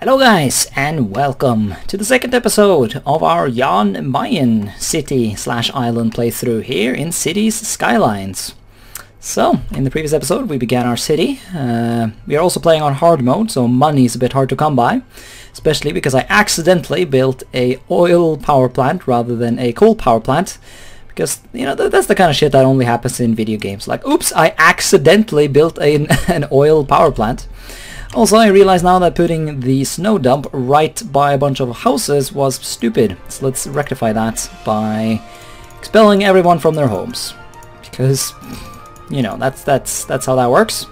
Hello guys, and welcome to the second episode of our Jan Mayen city/island playthrough here in Cities Skylines. So, in the previous episode we began our city. We are also playing on hard mode, so money is a bit hard to come by. Especially because I accidentally built a oil power plant rather than a coal power plant. Because, you know, that's the kind of shit that only happens in video games. Like, oops, I accidentally built an oil power plant. Also, I realize now that putting the snow dump right by a bunch of houses was stupid. So let's rectify that by expelling everyone from their homes. Because, you know, that's how that works.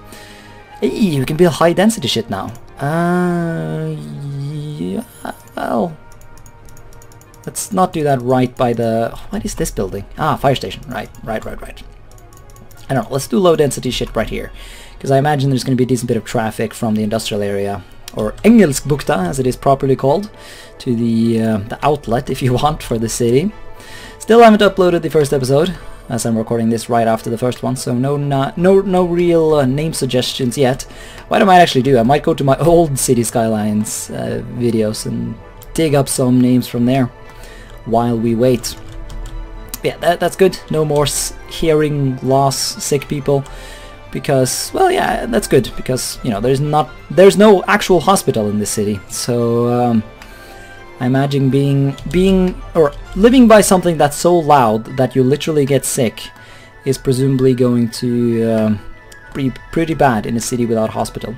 Hey, we can build high density shit now. Yeah, well, let's not do that right by the... What is this building? Ah, fire station. Right. I don't know, let's do low density shit right here. Because I imagine there's going to be a decent bit of traffic from the industrial area, or Engelsbukta as it is properly called, to the outlet, if you want, for the city. Still haven't uploaded the first episode, as I'm recording this right after the first one, so no real name suggestions yet. What I might actually do, I might go to my old City Skylines videos and dig up some names from there while we wait. Yeah, that's good. No more hearing loss, sick people. Because, well, yeah, that's good, because, you know, there's no actual hospital in this city, so I imagine living by something that's so loud that you literally get sick is presumably going to be pretty bad in a city without hospital.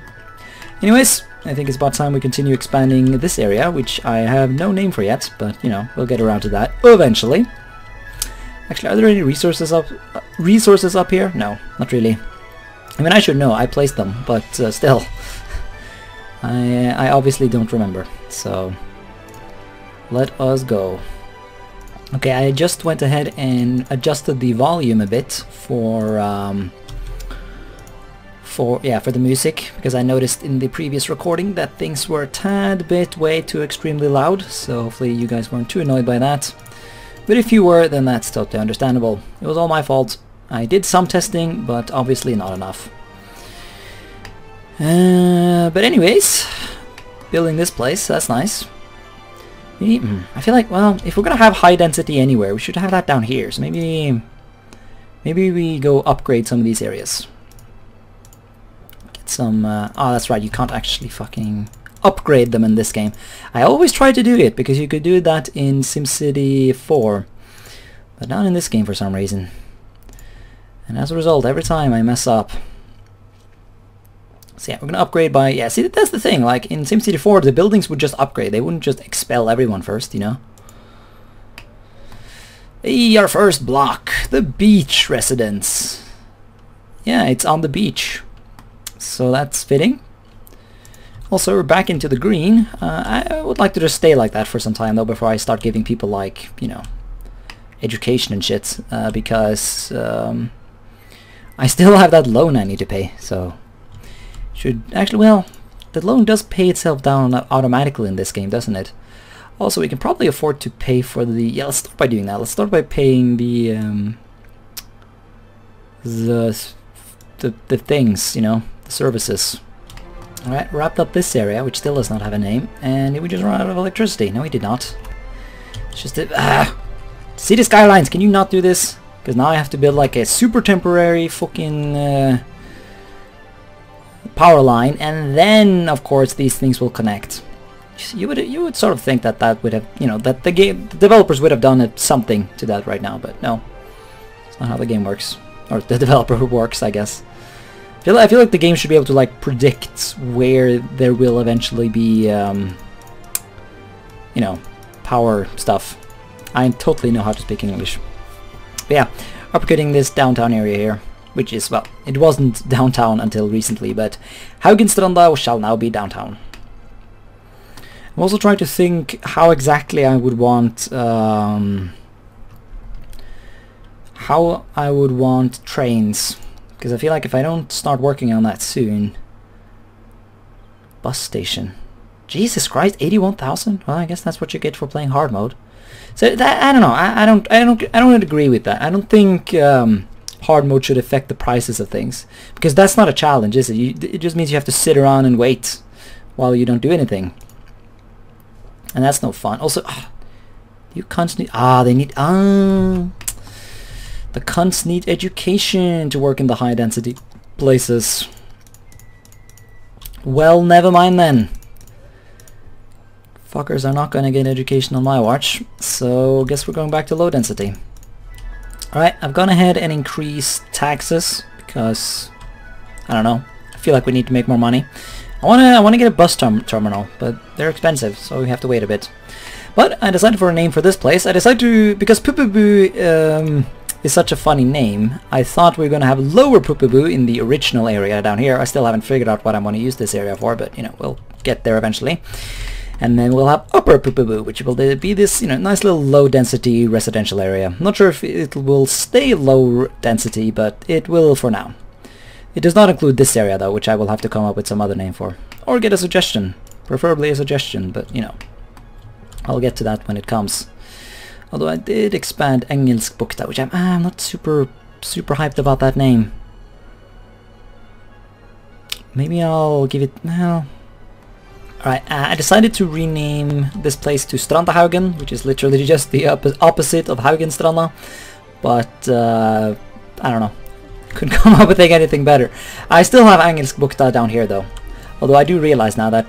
Anyways, I think it's about time we continue expanding this area, which I have no name for yet, but, you know, we'll get around to that eventually. Actually, are there any resources up here? No, not really. I mean, I should know, I placed them, but still, I obviously don't remember, so let us go. Okay, I just went ahead and adjusted the volume a bit for the music, because I noticed in the previous recording that things were a tad bit way too extremely loud, so hopefully you guys weren't too annoyed by that. But if you were, then that's totally understandable. It was all my fault. I did some testing, but obviously not enough. But anyways, building this place, that's nice. I feel like, well, if we're gonna have high density anywhere, we should have that down here. So maybe we go upgrade some of these areas. Get some, oh, that's right, you can't actually fucking upgrade them in this game. I always try to do it, because you could do that in SimCity 4. But not in this game for some reason. And as a result, every time I mess up. So yeah, we're gonna upgrade by... Yeah, see, that's the thing. Like, in SimCity 4, the buildings would just upgrade. They wouldn't just expel everyone first, you know? Hey, our first block. The beach residence. Yeah, it's on the beach. So that's fitting. Also, we're back into the green. I would like to just stay like that for some time, though, before I start giving people, like, you know, education and shit. Because... I still have that loan I need to pay, so should actually, well, the loan does pay itself down automatically in this game, doesn't it? Also, we can probably afford to pay for the... Yeah, let's start by doing that. Let's start by paying the things, you know, the services. All right, wrapped up this area, which still does not have a name, and did we just run out of electricity? No, we did not. It's just that City Skylines, can you not do this? Because now I have to build like a super temporary fucking power line, and then of course these things will connect. You would sort of think that would have, you know, that the developers would have done something to that right now, but no, it's not how the game works, or the developer works, I guess. I feel like the game should be able to like predict where there will eventually be, you know, power stuff. I totally know how to speak English. But yeah, upgrading this downtown area here, which is, well, it wasn't downtown until recently, but Haugenstranda shall now be downtown. I'm also trying to think how exactly I would want, trains, because I feel like if I don't start working on that soon... Bus station. Jesus Christ, 81,000? Well, I guess that's what you get for playing hard mode. So that, I don't know. I don't agree with that. I don't think hard mode should affect the prices of things, because that's not a challenge, is it? It just means you have to sit around and wait while you don't do anything. And that's no fun. Also, you cunts need... they need... the cunts need education to work in the high density places. Well, never mind then. Fuckers are not gonna get education on my watch, so guess we're going back to low density. Alright, I've gone ahead and increased taxes because, I don't know, I feel like we need to make more money. I wanna get a bus terminal, but they're expensive, so we have to wait a bit. But I decided for a name for this place. I decided to, because Pupubu is such a funny name, I thought we were gonna have lower Pupubu in the original area down here. I still haven't figured out what I want to use this area for, but you know, we'll get there eventually. And then we'll have upper Pupubu, which will be this, you know, nice little low-density residential area. Not sure if it will stay low density, but it will for now. It does not include this area though, which I will have to come up with some other name for. Or get a suggestion. Preferably a suggestion, but you know. I'll get to that when it comes. Although I did expand Engelskbukta, which I'm not super hyped about that name. Maybe I'll give it... well... Alright, I decided to rename this place to Strandahaugen, which is literally just the opposite of Haugenstranda. But, I don't know. Couldn't come up with anything better. I still have Engelskbukta down here though. Although I do realize now that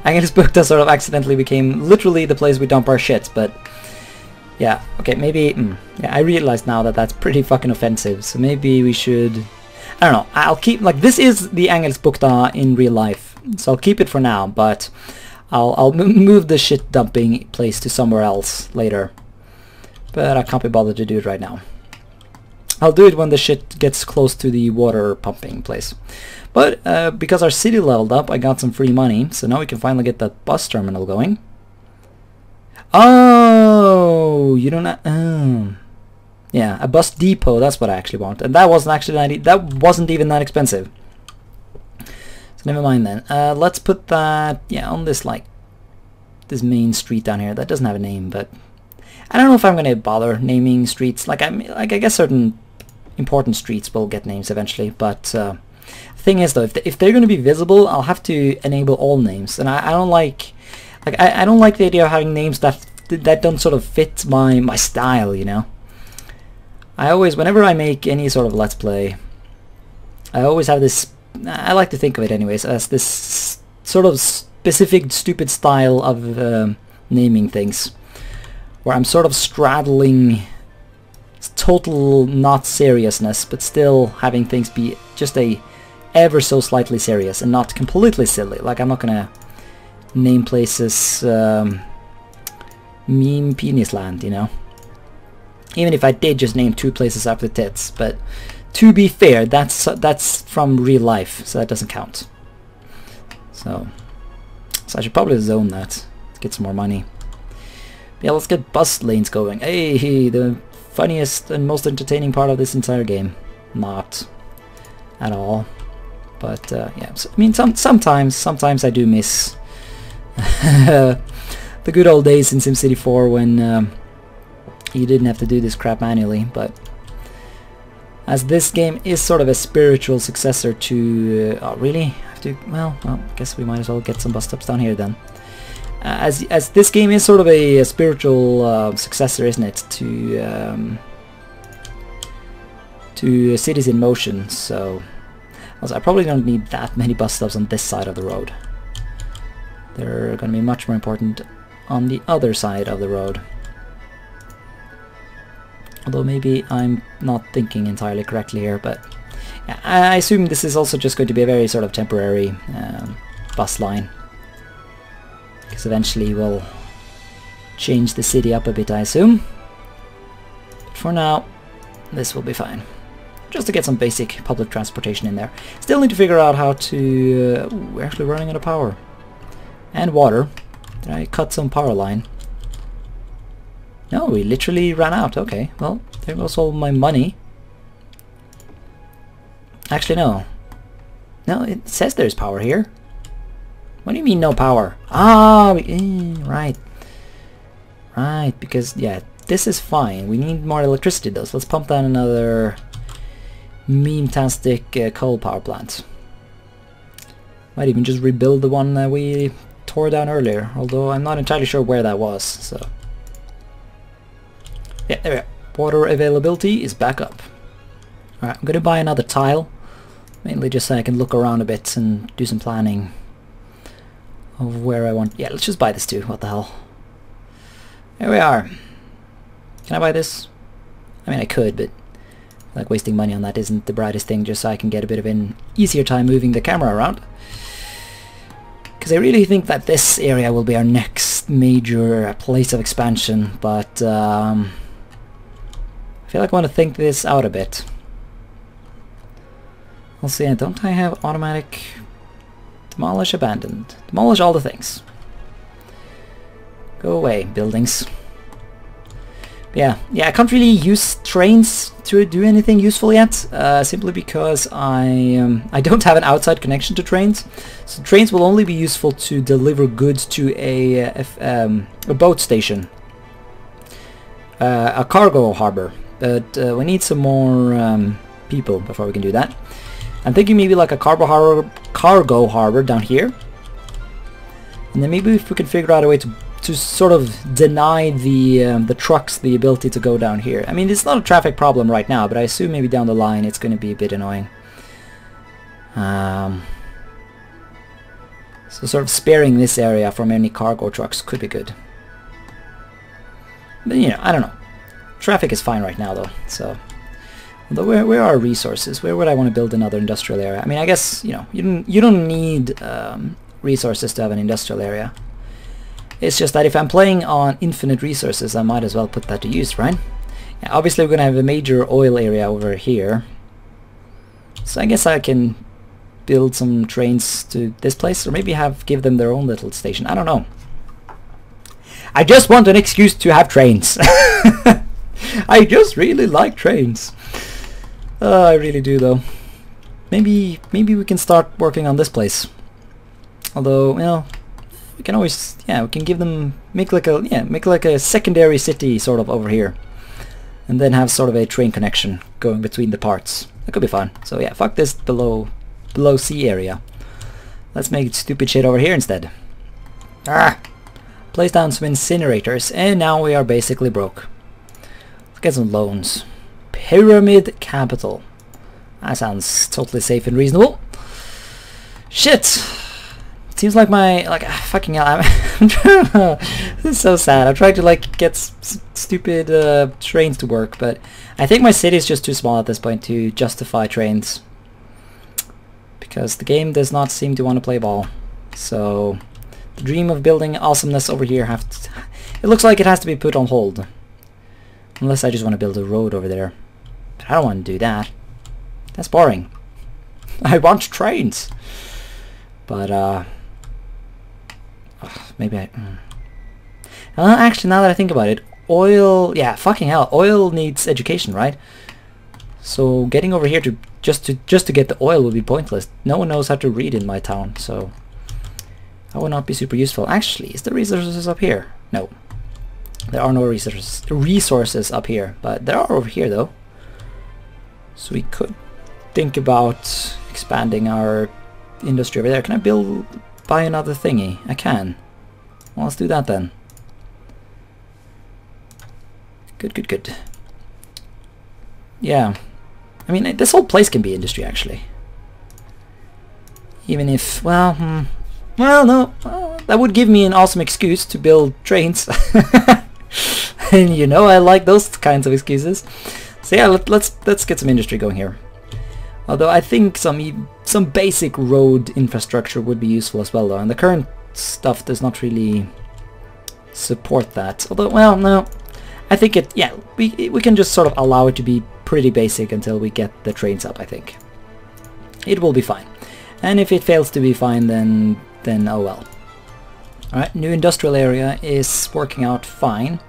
Engelskbukta sort of accidentally became literally the place we dump our shit, but... yeah, okay, maybe... yeah, I realize now that that's pretty fucking offensive, so maybe we should... I don't know, I'll keep... like, this is the Engelskbukta in real life. So I'll keep it for now, but I'll move the shit dumping place to somewhere else later. But I can't be bothered to do it right now. I'll do it when the shit gets close to the water pumping place. But because our city leveled up, I got some free money, so now we can finally get that bus terminal going. Oh, you don't know. Yeah, a bus depot, that's what I actually want. And that wasn't actually that wasn't even that expensive. So never mind then. Let's put that, yeah, on this, like, this main street down here. That doesn't have a name, but I don't know if I'm gonna bother naming streets. Like, I guess certain important streets will get names eventually, but thing is though, if they're gonna be visible, I'll have to enable all names, and I don't like I don't like the idea of having names that don't sort of fit my style, you know. I always, whenever I make any sort of Let's Play, I always have this, I like to think of it anyways, as this sort of specific stupid style of naming things, where I'm sort of straddling total not seriousness, but still having things be just a ever so slightly serious and not completely silly. Like, I'm not gonna name places Meme Penisland, you know. Even if I did just name 2 places after tits, but to be fair, that's from real life, so that doesn't count. So I should probably zone that to get some more money. Yeah, let's get bus lanes going. Hey, the funniest and most entertaining part of this entire game. Not at all. But yeah, so, I mean, sometimes I do miss the good old days in SimCity 4 when you didn't have to do this crap manually. But as this game is sort of a spiritual successor to... oh, really? I have to, well, I guess we might as well get some bus stops down here then. As this game is sort of a spiritual successor, isn't it, to Cities in Motion, so also, I probably don't need that many bus stops on this side of the road. They're going to be much more important on the other side of the road. Although maybe I'm not thinking entirely correctly here, but yeah, I assume this is also just going to be a very sort of temporary bus line. Because eventually we'll change the city up a bit, I assume. But for now, this will be fine. Just to get some basic public transportation in there. Still need to figure out how to... we're actually running out of power. And water. Did I cut some power line? No, we literally ran out. Okay, well, there goes all my money. Actually, no. No, it says there's power here. What do you mean no power? Ah, right. Right, because, yeah, this is fine. We need more electricity though, so let's pump down another meme-tastic coal power plant. Might even just rebuild the one that we tore down earlier, although I'm not entirely sure where that was, so... Yeah, there we go. Water availability is back up. Alright, I'm gonna buy another tile, mainly just so I can look around a bit and do some planning of where I want... Yeah, let's just buy this too, what the hell. There we are. Can I buy this? I mean, I could, but like wasting money on that isn't the brightest thing, just so I can get a bit of an easier time moving the camera around. Because I really think that this area will be our next major place of expansion, but I feel like I want to think this out a bit. We'll see, don't I have automatic demolish, abandoned? Demolish all the things. Go away, buildings. Yeah, I can't really use trains to do anything useful yet, simply because I don't have an outside connection to trains. So trains will only be useful to deliver goods to a boat station, a cargo harbor. But we need some more people before we can do that. I'm thinking maybe like a cargo harbor down here, and then maybe if we can figure out a way to sort of deny the trucks the ability to go down here. I mean, it's not a traffic problem right now, but I assume maybe down the line it's going to be a bit annoying. So sort of sparing this area from any cargo trucks could be good. But you know, I don't know. Traffic is fine right now though, so... Although where are resources? Where would I want to build another industrial area? I mean, I guess, you know, you don't need resources to have an industrial area. It's just that if I'm playing on infinite resources, I might as well put that to use, right? Yeah, obviously we're going to have a major oil area over here. So I guess I can build some trains to this place, or maybe give them their own little station. I don't know. I just want an excuse to have trains. I just really like trains. I really do though. Maybe we can start working on this place. Although, you know, we can always, yeah, we can give them, make like a secondary city sort of over here, and then have sort of a train connection going between the parts. That could be fun. So yeah, fuck this below sea area. Let's make stupid shit over here instead. Place down some incinerators, and now we are basically broke. Let's get some loans. Pyramid Capital. That sounds totally safe and reasonable. Shit! Seems like fucking hell, I'm trying to, this is so sad. I'm trying to like get stupid trains to work, but I think my city is just too small at this point to justify trains, because the game does not seem to want to play ball. So the dream of building awesomeness over here it looks like it has to be put on hold, unless I just want to build a road over there. But I don't want to do that. That's boring. I want trains. But maybe actually, now that I think about it, oil, yeah, fucking hell, oil needs education, right? So getting over here to just to get the oil would be pointless. No one knows how to read in my town, so that would not be super useful. Actually, is there resources up here? No, there are no resources up here, but there are over here though. So we could think about expanding our industry over there. Can I buy another thingy? I can. Well, let's do that then. Good. Yeah. I mean, this whole place can be industry, actually. Even if, well, no. That would give me an awesome excuse to build trains. And you know I like those kinds of excuses. So yeah, let's get some industry going here. Although I think some basic road infrastructure would be useful as well though, and the current stuff does not really support that. Although, well, no. I think we can just sort of allow it to be pretty basic until we get the trains up, I think. It will be fine. And if it fails to be fine, then oh well. Alright, new industrial area is working out fine.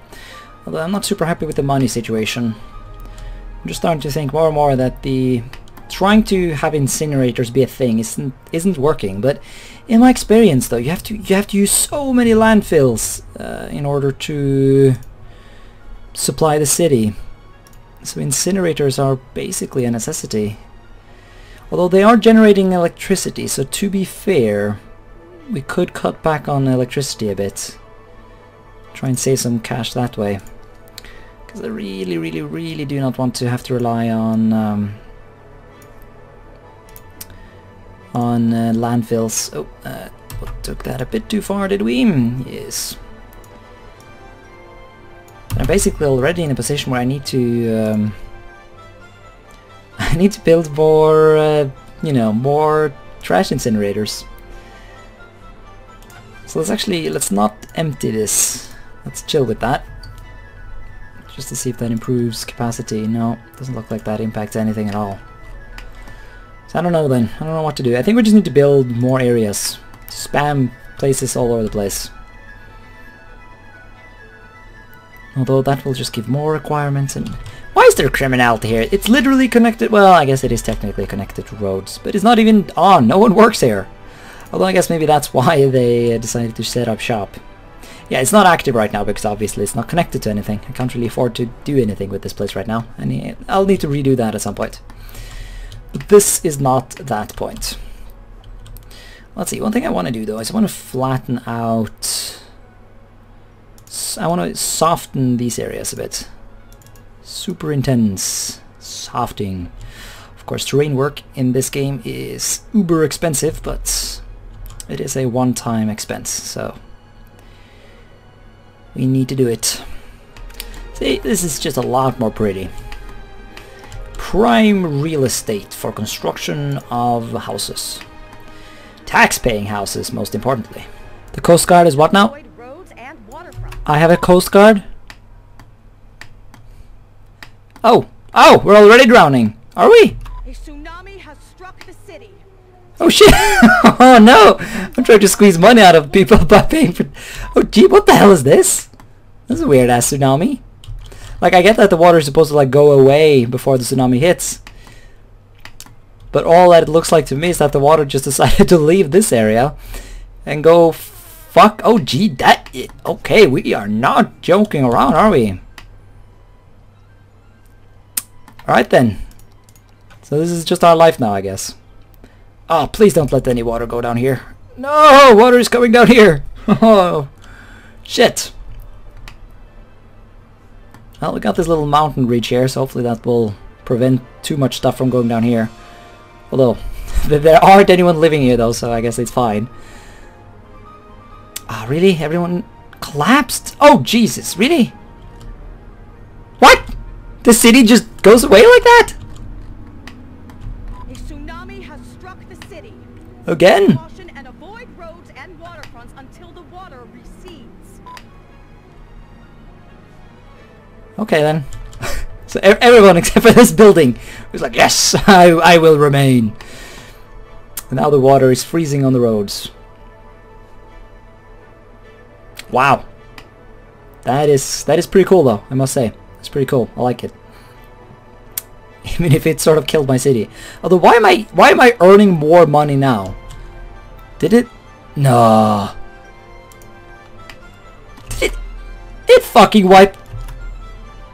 Although I'm not super happy with the money situation. I'm just starting to think more and more that trying to have incinerators be a thing isn't working. But in my experience though, you have to use so many landfills in order to supply the city. So incinerators are basically a necessity. Although they are generating electricity, so to be fair, we could cut back on electricity a bit. Try and save some cash that way. Because I really, really, really do not want to have to rely on landfills. Oh, took that a bit too far, did we? Yes. I'm basically already in a position where I need to I need to build more, you know, more trash incinerators. So let's not empty this. Let's chill with that. Just to see if that improves capacity. No, doesn't look like that impacts anything at all. So I don't know then. I don't know what to do. I think we just need to build more areas. Spam places all over the place. Although that will just give more requirements. And why is there criminality here? It's literally connected. Well, I guess it is technically connected to roads, but it's not even on. No one works here. Although I guess maybe that's why they decided to set up shop. Yeah, it's not active right now because obviously it's not connected to anything. I can't really afford to do anything with this place right now. And I'll need to redo that at some point. But this is not that point. Let's see, one thing I want to do though is I want to flatten out... I want to soften these areas a bit. Super intense. Softening. Of course, terrain work in this game is uber expensive, but it is a one-time expense, so we need to do it. See, this is just a lot more pretty. Prime real estate for construction of houses. Tax-paying houses, most importantly. The Coast Guard is what now? I have a Coast Guard? Oh! Oh! We're already drowning! Are we? A tsunami has struck the city. Oh shit! Oh no! I'm trying to squeeze money out of people by paying for... Oh gee, what the hell is this? This is a weird ass tsunami. Like, I get that the water is supposed to like go away before the tsunami hits. But all that it looks like to me is that the water just decided to leave this area and go fuck. Oh gee, that is, okay, we are not joking around, are we? Alright then. So this is just our life now, I guess. Oh, please don't let any water go down here. No, water is coming down here. Oh, shit. Well, we got this little mountain ridge here, so hopefully that will prevent too much stuff from going down here. Although, there aren't anyone living here though, so I guess it's fine. Ah, really? Everyone collapsed? Oh, Jesus, really? What? The city just goes away like that? A tsunami has struck the city. Again? Caution and avoid roads and waterfronts until the water recedes. Okay then. So everyone except for this building was like, yes, I will remain. And now the water is freezing on the roads. Wow. That is pretty cool though, I must say. It's pretty cool. I like it. Even if it sort of killed my city. Although why am I earning more money now? Did it? No. Did it fucking wipe?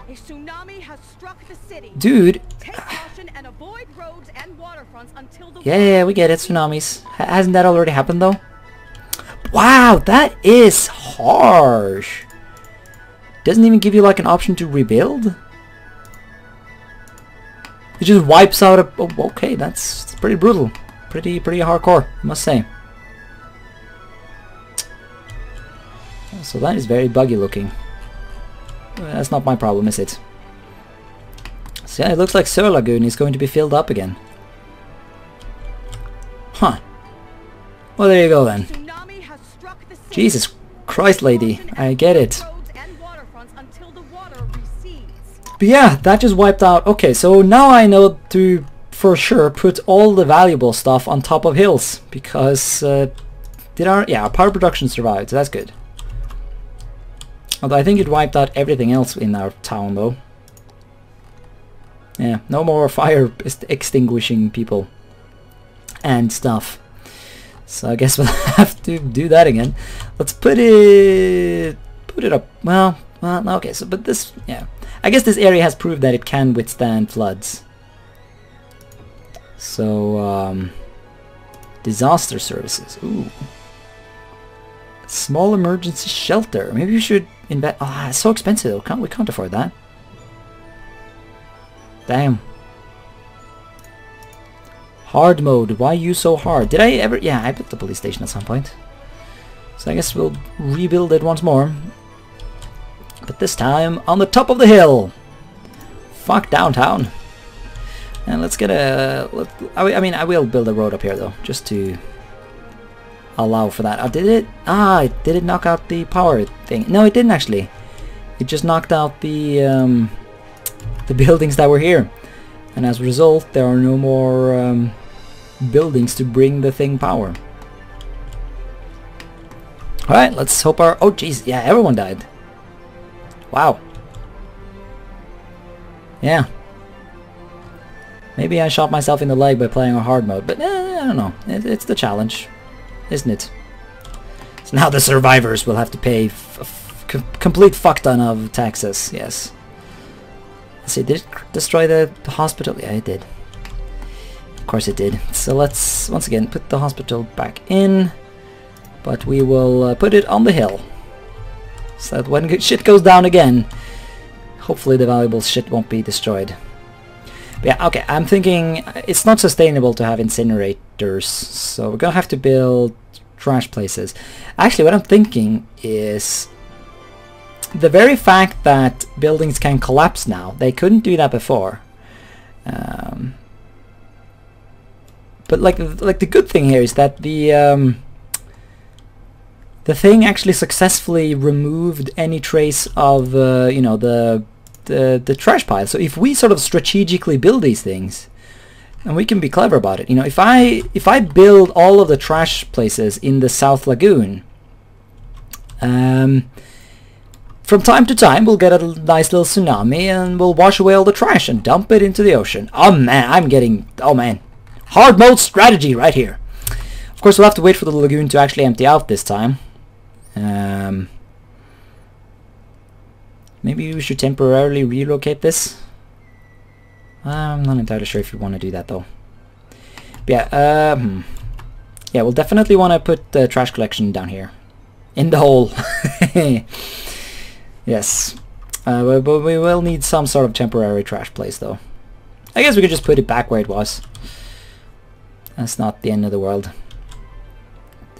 A tsunami has struck the city. Dude. Take caution and avoid roads and waterfronts until the Yeah, we get it, tsunamis. Hasn't that already happened though? Wow, that is harsh. Doesn't even give you like an option to rebuild? It just wipes out a... Oh, okay, that's pretty brutal. Pretty hardcore, I must say. So that is very buggy looking. That's not my problem, is it? So yeah, it looks like Sur Lagoon is going to be filled up again. Huh. Well, there you go then. Jesus Christ, lady. I get it. But yeah, that just wiped out. Okay, so now I know to for sure put all the valuable stuff on top of hills because our power production survived, so that's good. Although I think it wiped out everything else in our town though. Yeah, no more fire extinguishing people and stuff. So I guess we'll have to do that again. Let's put it up. Well, okay. So, but this, yeah, I guess this area has proved that it can withstand floods. So, disaster services. Ooh, Small emergency shelter. Maybe we should invest. Ah, it's so expensive though. We can't afford that. Damn. Hard mode. Why you so hard? Did I ever? Yeah, I built the police station at some point. So I guess we'll rebuild it once more. But this time on the top of the hill. Fuck downtown. And let's get a... I mean, I will build a road up here though, just to allow for that. Oh, did it? Ah, did it knock out the power thing? No, it didn't actually. It just knocked out the buildings that were here. And as a result, there are no more buildings to bring the thing power. Alright, let's hope our... Oh, jeez, yeah, everyone died. Wow. Yeah. Maybe I shot myself in the leg by playing a hard mode, but I don't know. It's the challenge, isn't it? So now the survivors will have to pay complete fuck ton of taxes, yes. Let's see, did it destroy the hospital? Yeah, it did. Of course it did. So let's, once again, put the hospital back in. But we will put it on the hill. So that when shit goes down again, hopefully the valuable shit won't be destroyed. But yeah, okay, I'm thinking it's not sustainable to have incinerators, so we're gonna have to build trash places. Actually, what I'm thinking is the very fact that buildings can collapse now, they couldn't do that before. But like the good thing here is that the thing actually successfully removed any trace of you know, the trash pile. So if we sort of strategically build these things, and we can be clever about it, you know, if I build all of the trash places in the South Lagoon, from time to time we'll get a nice little tsunami and we'll wash away all the trash and dump it into the ocean. Oh man, oh man, hard mode strategy right here. Of course we'll have to wait for the lagoon to actually empty out this time. Maybe we should temporarily relocate this. I'm not entirely sure if you want to do that though. But yeah, yeah, we'll definitely want to put the trash collection down here, in the hole. Yes, but we will need some sort of temporary trash place though. I guess we could just put it back where it was. That's not the end of the world.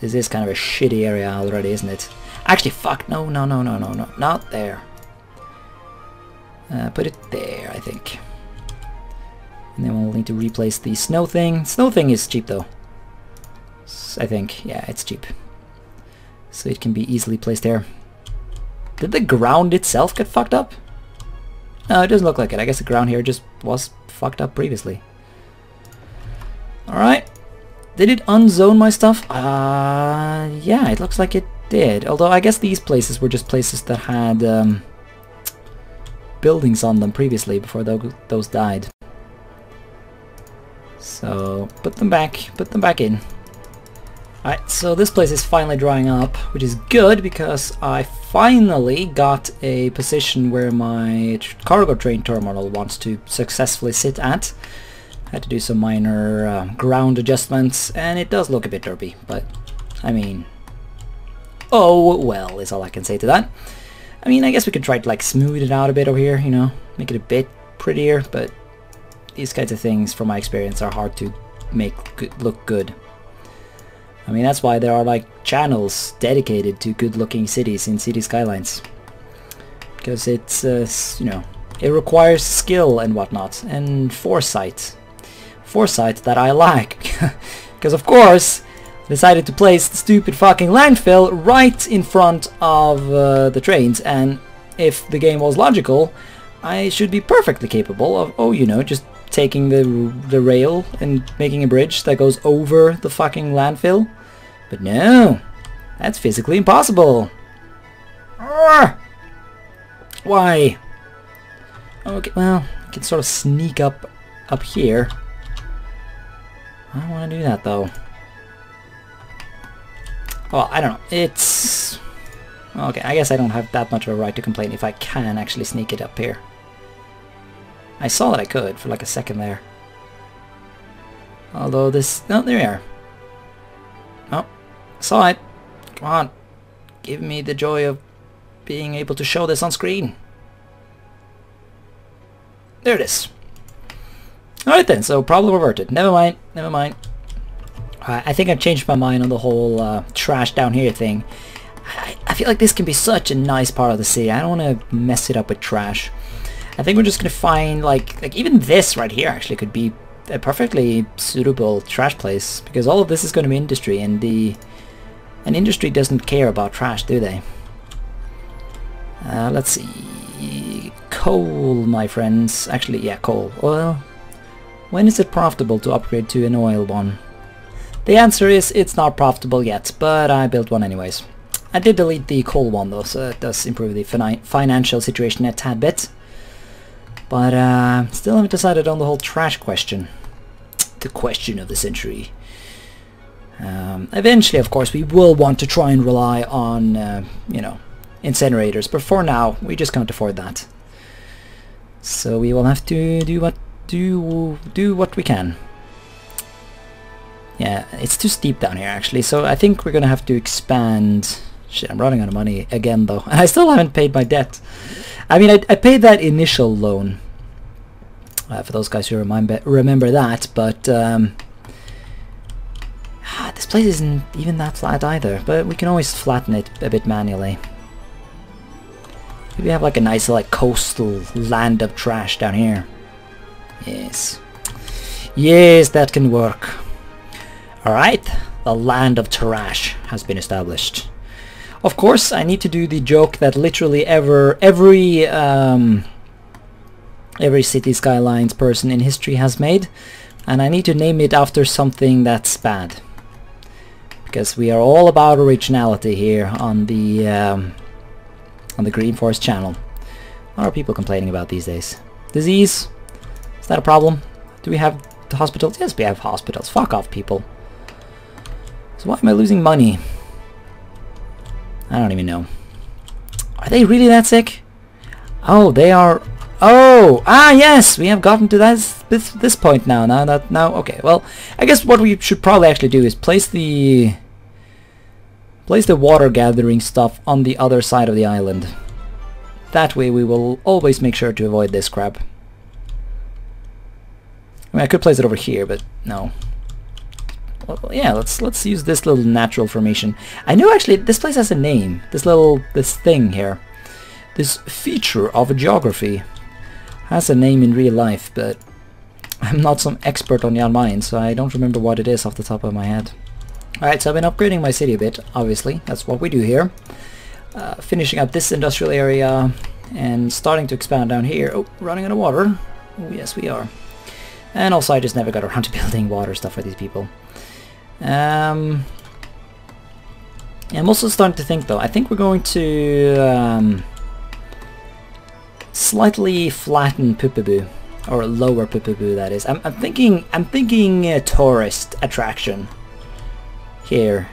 This is kind of a shitty area already, isn't it? Actually, fuck, no, not there. Put it there, I think. And then we'll need to replace the snow thing. Snow thing is cheap though. I think, yeah, it's cheap. So it can be easily placed there. Did the ground itself get fucked up? No, it doesn't look like it. I guess the ground here just was fucked up previously. Alright. Did it unzone my stuff? Yeah, it looks like it did. Although I guess these places were just places that had buildings on them previously before those died. So put them back in. Alright, so this place is finally drying up, which is good because I finally got a position where my cargo train terminal wants to successfully sit at. Had to do some minor ground adjustments, and it does look a bit derpy, but I mean, oh well is all I can say to that. I mean, I guess we could try to like smooth it out a bit over here, you know, make it a bit prettier, but these kinds of things from my experience are hard to make look good. I mean, that's why there are like channels dedicated to good looking cities in City Skylines, because it's you know, it requires skill and whatnot, and foresight that I lack. Because of course I decided to place the stupid fucking landfill right in front of the trains, and if the game was logical, I should be perfectly capable of, oh, you know, just taking the rail and making a bridge that goes over the fucking landfill. But no, that's physically impossible. Arrgh! Why? Okay, well, I can sort of sneak up here. I don't want to do that though. Well, I don't know. It's okay. I guess I don't have that much of a right to complain if I can actually sneak it up here. I saw that I could for like a second there. Although this... No, there we are. Oh, saw it. Come on. give me the joy of being able to show this on screen. There it is. Alright then, so problem averted. Never mind, never mind. I think I've changed my mind on the whole trash down here thing. I feel like this can be such a nice part of the city. I don't want to mess it up with trash. I think we're just going to find, like even this right here actually could be a perfectly suitable trash place. Because all of this is going to be industry, and an industry doesn't care about trash, do they? Let's see. Coal, my friends. Actually, yeah, coal. Oil. When is it profitable to upgrade to an oil one? The answer is it's not profitable yet, but I built one anyways. I did delete the coal one though, so it does improve the financial situation a tad bit. But still haven't decided on the whole trash question. The question of the century. Eventually, of course, we will want to try and rely on, you know, incinerators, but for now, we just can't afford that. So we will have to do what we can. Yeah, it's too steep down here actually, so I think we're gonna have to expand. Shit, I'm running out of money again though. I still haven't paid my debt. I mean, I paid that initial loan. For those guys who remember that, but this place isn't even that flat either, but we can always flatten it a bit manually. Maybe have like a nice like coastal land of trash down here. Yes. Yes, that can work. Alright, the land of trash has been established. Of course, I need to do the joke that literally every City Skylines person in history has made, and I need to name it after something that's bad. Because we are all about originality here on the GreenFors channel. What are people complaining about these days? Disease? Is that a problem? Do we have hospitals? Yes, we have hospitals. Fuck off, people. So why am I losing money? I don't even know. Are they really that sick? Oh, they are. Oh, yes, we have gotten to this point now. Now, okay. Well, I guess what we should probably actually do is place the water gathering stuff on the other side of the island. That way, we will always make sure to avoid this crap. I mean, I could place it over here, but no. Well, yeah, let's use this little natural formation. I know actually this place has a name. This thing here, this feature of geography, has a name in real life, but I'm not some expert on Jan Mayen, so I don't remember what it is off the top of my head. Alright, so I've been upgrading my city a bit, obviously. That's what we do here. Finishing up this industrial area and starting to expand down here. Oh, running out of water. Oh, yes, we are. And also I just never got around to building water stuff for these people. I'm also starting to think though, I think we're going to slightly flatten Pupebu, or lower Pupebu that is. I'm thinking a tourist attraction here.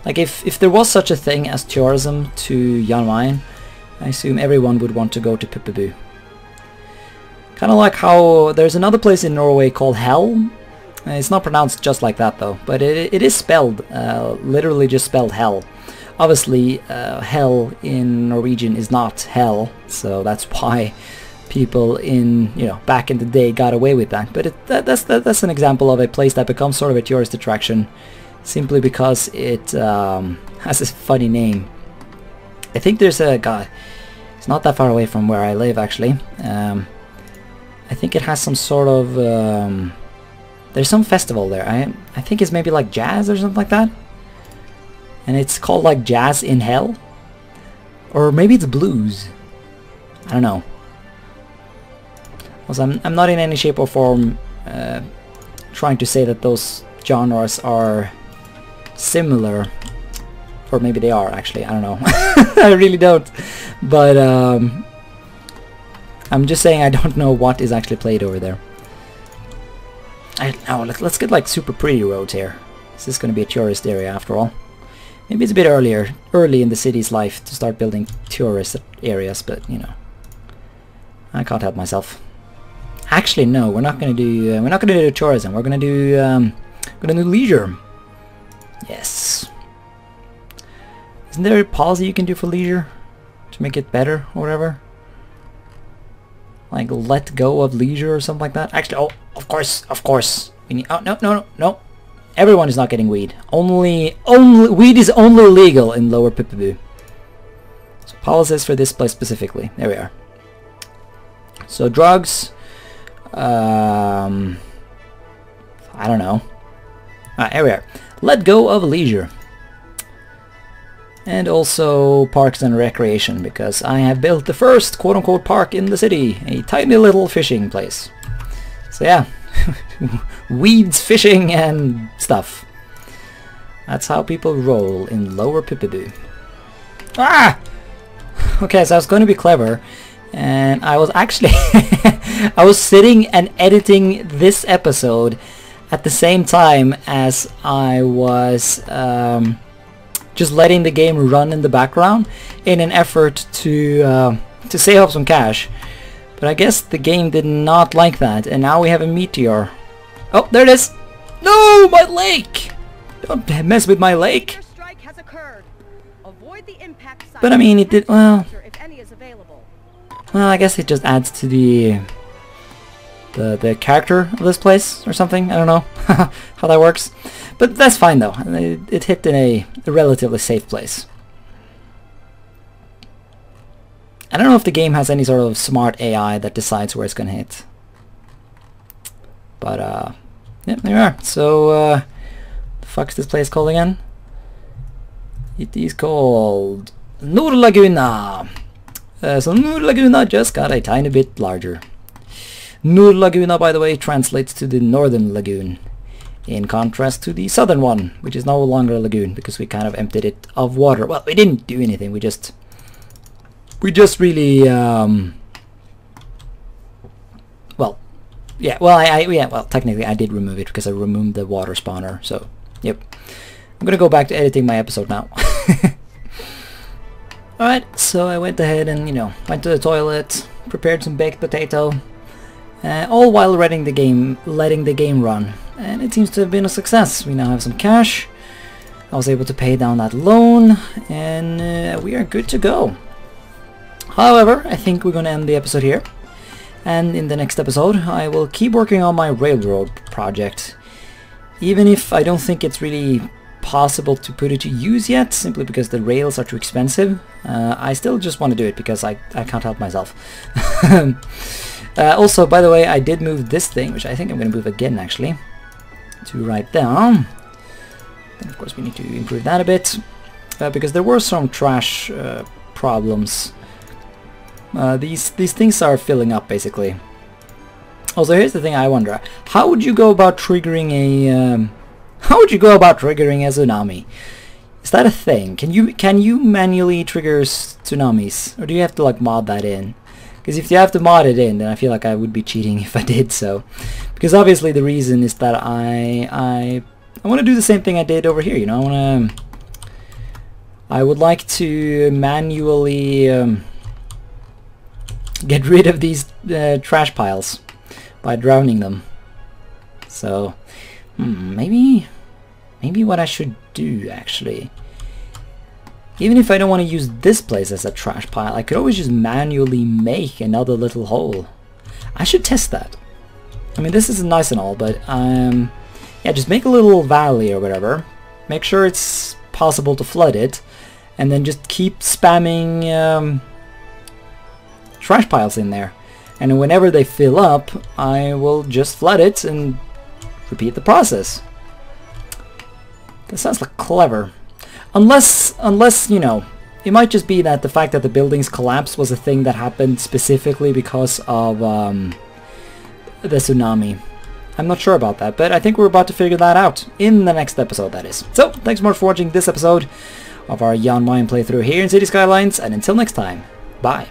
Like if there was such a thing as tourism to Jan Mayen, I assume everyone would want to go to Pupebu. Kind of like how there's another place in Norway called Hell. It's not pronounced just like that though, but it is spelled, literally just spelled hell. Obviously, hell in Norwegian is not hell, so that's why people in, you know, back in the day got away with that. But that's an example of a place that becomes sort of a tourist attraction, simply because it has a funny name. I think there's a guy, it's not that far away from where I live actually. I think it has some sort of there's some festival there. I think it's maybe like jazz or something like that. And it's called like Jazz in Hell. Or maybe it's blues. I don't know. Also, I'm not in any shape or form trying to say that those genres are similar. Or maybe they are actually, I don't know. I really don't. But I'm just saying I don't know what is actually played over there. Let's get like super pretty roads here. This is going to be a tourist area after all. Maybe it's a bit early in the city's life to start building tourist areas, but you know, I can't help myself. Actually, no, we're not going to do tourism. We're going to do leisure. Yes. Isn't there a policy you can do for leisure to make it better or whatever? Like let go of leisure or something like that? Actually, oh, of course. We need, oh, no. Everyone is not getting weed. Only weed is only legal in Lower Pipibu. So policies for this place specifically. There we are. So drugs, I don't know. Alright, here we are. Let go of leisure. And also parks and recreation, because I have built the first quote-unquote park in the city. A tiny little fishing place. So yeah, weeds, fishing and stuff. That's how people roll in Lower Pipibu. Ah! Okay, so I was going to be clever. And I was actually I was sitting and editing this episode at the same time as I was just letting the game run in the background in an effort to save up some cash. But I guess the game did not like that, and now we have a meteor. Oh, there it is! No, my lake! Don't mess with my lake. Strike has occurred. Avoid the impact site. But I mean, it did well. If any is available. Well, I guess it just adds to the character of this place or something. I don't know how that works. But that's fine though. It hit in a relatively safe place. I don't know if the game has any sort of smart AI that decides where it's gonna hit. But yeah, there you are. So the fuck's this place called again? It is called Nord Laguna. So Nord Laguna just got a tiny bit larger. Nord Laguna, by the way, translates to the northern lagoon, in contrast to the southern one, which is no longer a lagoon because we kind of emptied it of water. Well, we didn't do anything. We just really well, yeah. Well, technically, I did remove it because I removed the water spawner. So, yep. I'm gonna go back to editing my episode now. Alright, so I went ahead and, you know, went to the toilet, prepared some baked potato, all while letting the game run. And it seems to have been a success. We now have some cash. I was able to pay down that loan, and we are good to go. However, I think we're going to end the episode here. And in the next episode, I will keep working on my railroad project. Even if I don't think it's really possible to put it to use yet, simply because the rails are too expensive. I still just want to do it because I can't help myself. Also, by the way, I did move this thing, which I think I'm going to move again actually, to right down. And of course we need to improve that a bit, because there were some trash problems. These things are filling up basically. Also, here's the thing I wonder: how would you go about triggering a tsunami? Is that a thing? Can you manually trigger tsunamis, or do you have to like mod that in? Because if you have to mod it in, then I feel like I would be cheating if I did so. Because obviously the reason is that I want to do the same thing I did over here. You know, I would like to manually get rid of these trash piles by drowning them. So maybe what I should do actually, even if I don't want to use this place as a trash pile, I could always just manually make another little hole. I should test that. I mean, this is nice and all, but yeah, just make a little valley or whatever. Make sure it's possible to flood it, and then just keep spamming trash piles in there. And whenever they fill up, I will just flood it and repeat the process. That sounds like clever. Unless, you know, it might just be that the fact that the buildings collapsed was a thing that happened specifically because of the tsunami. I'm not sure about that, but I think we're about to figure that out in the next episode, that is. So, thanks more for watching this episode of our Jan Mayen playthrough here in City Skylines, and until next time, bye.